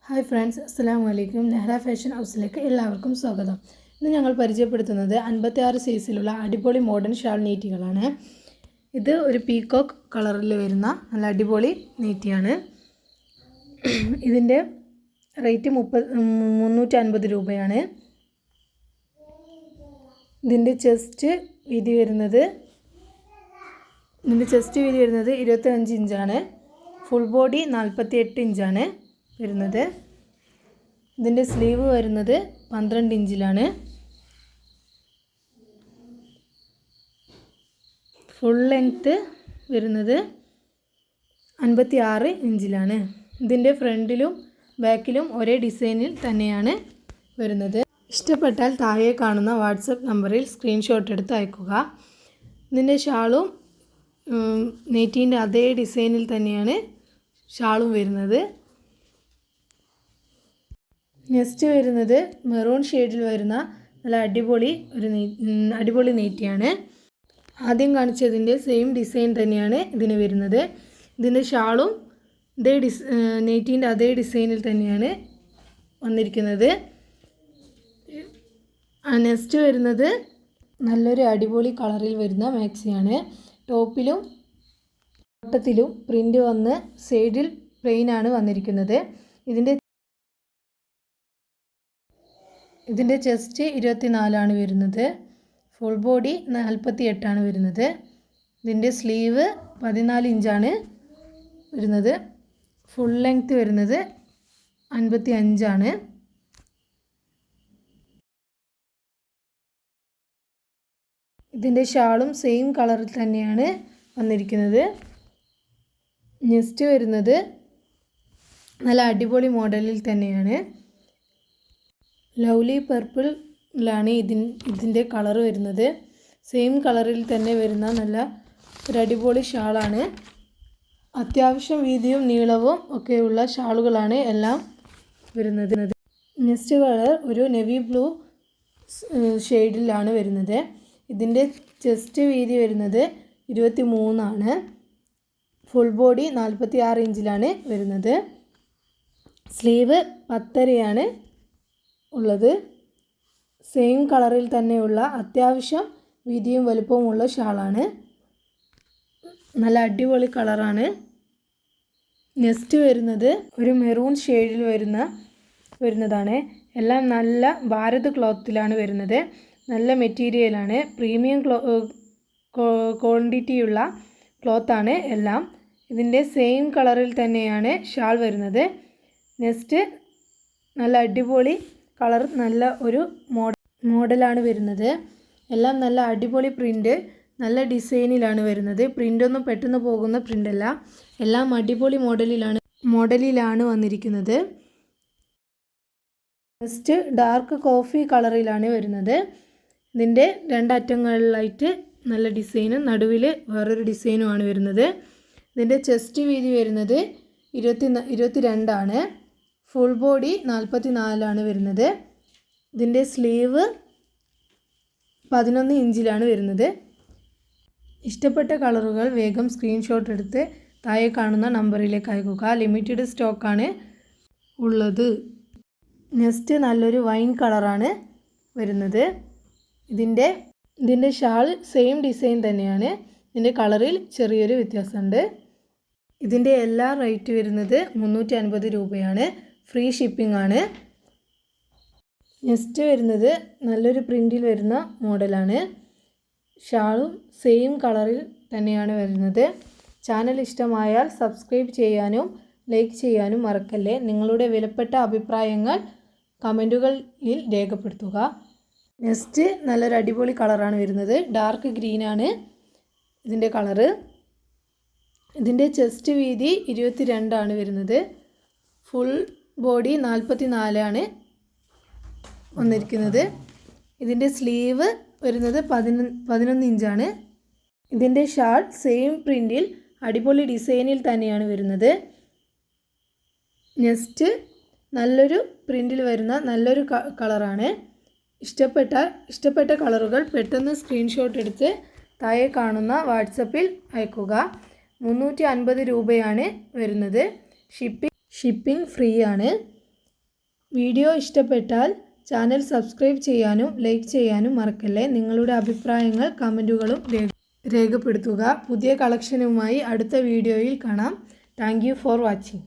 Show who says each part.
Speaker 1: Hi friends, അസ്സലാമു അലൈക്കും. Nehra fashion ഹൗസിലേക്ക് എല്ലാവർക്കും സ്വാഗതം. ഇന്ന് ഞങ്ങൾ പരിചയപ്പെടുത്തുന്നത് 56 സൈസിലുള്ള അടിപൊളി മോഡേൺ ഷാൾ നൈറ്റികളാണ്. ഇത് ഒരു പീകോക്ക് കളറിൽ വരുന്ന നല്ല അടിപൊളി നൈറ്റിയാണ്. ഇതിൻ്റെ റേറ്റ് 350 രൂപയാണ്. ഇതിൻ്റെ ചെസ്റ്റ് വീതി വരുന്നത് 25 ഇഞ്ചാണ്. ഫുൾ ബോഡി 48 ഇഞ്ചാണ് വരുന്നത്. ഇതിൻ്റെ സ്ലീവ് വരുന്നത് 12 ഇഞ്ചിലാണ്. ഫുൾ ലെങ്ത്ത് വരുന്നത് 56 ഇഞ്ചിലാണ്. ഇതിൻ്റെ ഫ്രണ്ടിലും ബാക്കിലും ഒരേ ഡിസൈനിൽ തന്നെയാണ് വരുന്നത്. ഇഷ്ടപ്പെട്ടാൽ താഴെ കാണുന്ന വാട്സപ്പ് നമ്പറിൽ സ്ക്രീൻഷോട്ട് എടുത്ത് അയക്കുക. ഇതിൻ്റെ ഷാളും നെറ്റീൻ്റെ അതേ ഡിസൈനിൽ തന്നെയാണ് ഷാളും വരുന്നത്. നെക്സ്റ്റ് വരുന്നത് മെറൂൺ ഷെയ്ഡിൽ വരുന്ന നല്ല അടിപൊളി നെറ്റിയാണ്. ആദ്യം കാണിച്ചതിൻ്റെ സെയിം ഡിസൈൻ തന്നെയാണ് ഇതിന് വരുന്നത്. ഇതിൻ്റെ ഷാളും നെറ്റീൻ്റെ അതേ ഡിസൈനിൽ തന്നെയാണ് വന്നിരിക്കുന്നത്. നെക്സ്റ്റ് വരുന്നത് നല്ലൊരു അടിപൊളി കളറിൽ വരുന്ന മാക്സിയാണ്. ടോപ്പിലും ബോട്ടത്തിലും പ്രിൻ്റ് വന്ന് സൈഡിൽ പ്ലെയിൻ ആണ് വന്നിരിക്കുന്നത്. ഇതിൻ്റെ ചെസ്റ്റ് 24 വരുന്നത്. ഫുൾ ബോഡി 48 വരുന്നത്. ഇതിൻ്റെ സ്ലീവ് 14 ഇഞ്ചാണ് വരുന്നത്. ഫുൾ ലെങ്ത്ത് വരുന്നത് 55. ഇതിൻ്റെ ഷാളും സെയിം കളറിൽ തന്നെയാണ് വന്നിരിക്കുന്നത്. നെക്സ്റ്റ് വരുന്നത് നല്ല അടിപൊളി മോഡലിൽ തന്നെയാണ്. ലവ്ലി പർപ്പിളിലാണ് ഇതിൻ്റെ കളർ വരുന്നത്. സെയിം കളറിൽ തന്നെ വരുന്ന നല്ല ഒരു അടിപൊളി ഷാളാണ്. അത്യാവശ്യം വീതിയും നീളവും ഒക്കെയുള്ള ഷാളുകളാണ് എല്ലാം വരുന്നത്. നെക്സ്റ്റ് കളർ ഒരു നേവി ബ്ലൂ ഷെയ്ഡിലാണ് വരുന്നത്. ഇതിൻ്റെ ചെസ്റ്റ് വീതി വരുന്നത് 23. ഫുൾ ബോഡി 46 ഇഞ്ചിലാണ് വരുന്നത്. സ്ലീവ് 10.5 ഉള്ളത്. സെയിം കളറിൽ തന്നെയുള്ള അത്യാവശ്യം വീതിയും വലുപ്പവുമുള്ള ഷാളാണ്. നല്ല അടിപൊളി കളറാണ്. നെക്സ്റ്റ് വരുന്നത് ഒരു മെറൂൺ ഷെയ്ഡിൽ വരുന്നതാണ്. എല്ലാം നല്ല ഭാരത് ക്ലോത്തിലാണ് വരുന്നത്. നല്ല മെറ്റീരിയലാണ്. പ്രീമിയം ക്വാണ്ടിറ്റിയുള്ള ക്ലോത്താണ് എല്ലാം. ഇതിൻ്റെ സെയിം കളറിൽ തന്നെയാണ് ഷാൾ വരുന്നത്. നെക്സ്റ്റ് നല്ല അടിപൊളി കളർ, നല്ല ഒരു മോഡലാണ് വരുന്നത്. എല്ലാം നല്ല അടിപൊളി പ്രിൻ്റ്, നല്ല ഡിസൈനിലാണ് വരുന്നത്. പ്രിൻ്റൊന്നും പെട്ടെന്ന് പോകുന്ന പ്രിൻ്റല്ല. എല്ലാം അടിപൊളി മോഡലിലാണ് വന്നിരിക്കുന്നത്. നെക്സ്റ്റ് ഡാർക്ക് കോഫി കളറിലാണ് വരുന്നത്. ഇതിൻ്റെ രണ്ടറ്റങ്ങളിലായിട്ട് നല്ല ഡിസൈനും നടുവിൽ വേറൊരു ഡിസൈനുമാണ് വരുന്നത്. ഇതിൻ്റെ ചെസ്റ്റ് വീതി വരുന്നത് 22. ഫുൾ ബോഡി 44 വരുന്നത്. ഇതിൻ്റെ സ്ലീവ് 11 ഇഞ്ചിലാണ് വരുന്നത്. ഇഷ്ടപ്പെട്ട കളറുകൾ വേഗം സ്ക്രീൻഷോട്ട് എടുത്ത് താഴെ കാണുന്ന നമ്പറിലേക്ക് അയക്കുക. ലിമിറ്റഡ് സ്റ്റോക്കാണ് ഉള്ളത്. നെക്സ്റ്റ് നല്ലൊരു വൈൻ കളറാണ് വരുന്നത്. ഇതിൻ്റെ ഷാൾ സെയിം ഡിസൈൻ തന്നെയാണ്. ഇതിൻ്റെ കളറിൽ ചെറിയൊരു വ്യത്യാസമുണ്ട്. ഇതിൻ്റെ എല്ലാ റേറ്റ് വരുന്നത് 350 രൂപയാണ്. ഫ്രീ ഷിപ്പിംഗ് ആണ്. നെക്സ്റ്റ് വരുന്നത് നല്ലൊരു പ്രിൻ്റിൽ വരുന്ന മോഡലാണ്. ഷാളും സെയിം കളറിൽ തന്നെയാണ് വരുന്നത്. ചാനൽ ഇഷ്ടമായാൽ സബ്സ്ക്രൈബ് ചെയ്യാനും ലൈക്ക് ചെയ്യാനും മറക്കല്ലേ. നിങ്ങളുടെ വിലപ്പെട്ട അഭിപ്രായങ്ങൾ കമൻറ്റുകളിൽ രേഖപ്പെടുത്തുക. നെക്സ്റ്റ് നല്ലൊരു അടിപൊളി കളറാണ് വരുന്നത്. ഡാർക്ക് ഗ്രീനാണ് ഇതിൻ്റെ കളറ്. ഇതിൻ്റെ ചെസ്റ്റ് വീതി 22 വരുന്നത്. ഫുൾ ബോഡി 44 വന്നിരിക്കുന്നത്. ഇതിൻ്റെ സ്ലീവ് വരുന്നത് 11 ഇഞ്ചാണ്. ഇതിൻ്റെ ഷാൾ സെയിം പ്രിൻ്റിൽ അടിപൊളി ഡിസൈനിൽ തന്നെയാണ് വരുന്നത്. നെക്സ്റ്റ് നല്ലൊരു പ്രിൻ്റിൽ വരുന്ന നല്ലൊരു കളറാണ്. ഇഷ്ടപ്പെട്ട കളറുകൾ പെട്ടെന്ന് സ്ക്രീൻഷോട്ട് എടുത്ത് താഴെ കാണുന്ന വാട്സപ്പിൽ അയക്കുക. 350 രൂപയാണ് വരുന്നത്. ഷിപ്പിംഗ് ഫ്രീ ആണ്. വീഡിയോ ഇഷ്ടപ്പെട്ടാൽ ചാനൽ സബ്സ്ക്രൈബ് ചെയ്യാനും ലൈക്ക് ചെയ്യാനും മറക്കല്ലേ. നിങ്ങളുടെ അഭിപ്രായങ്ങൾ കമൻറ്റുകളും രേഖപ്പെടുത്തുക. പുതിയ കളക്ഷനുമായി അടുത്ത വീഡിയോയിൽ കാണാം. Thank you for watching.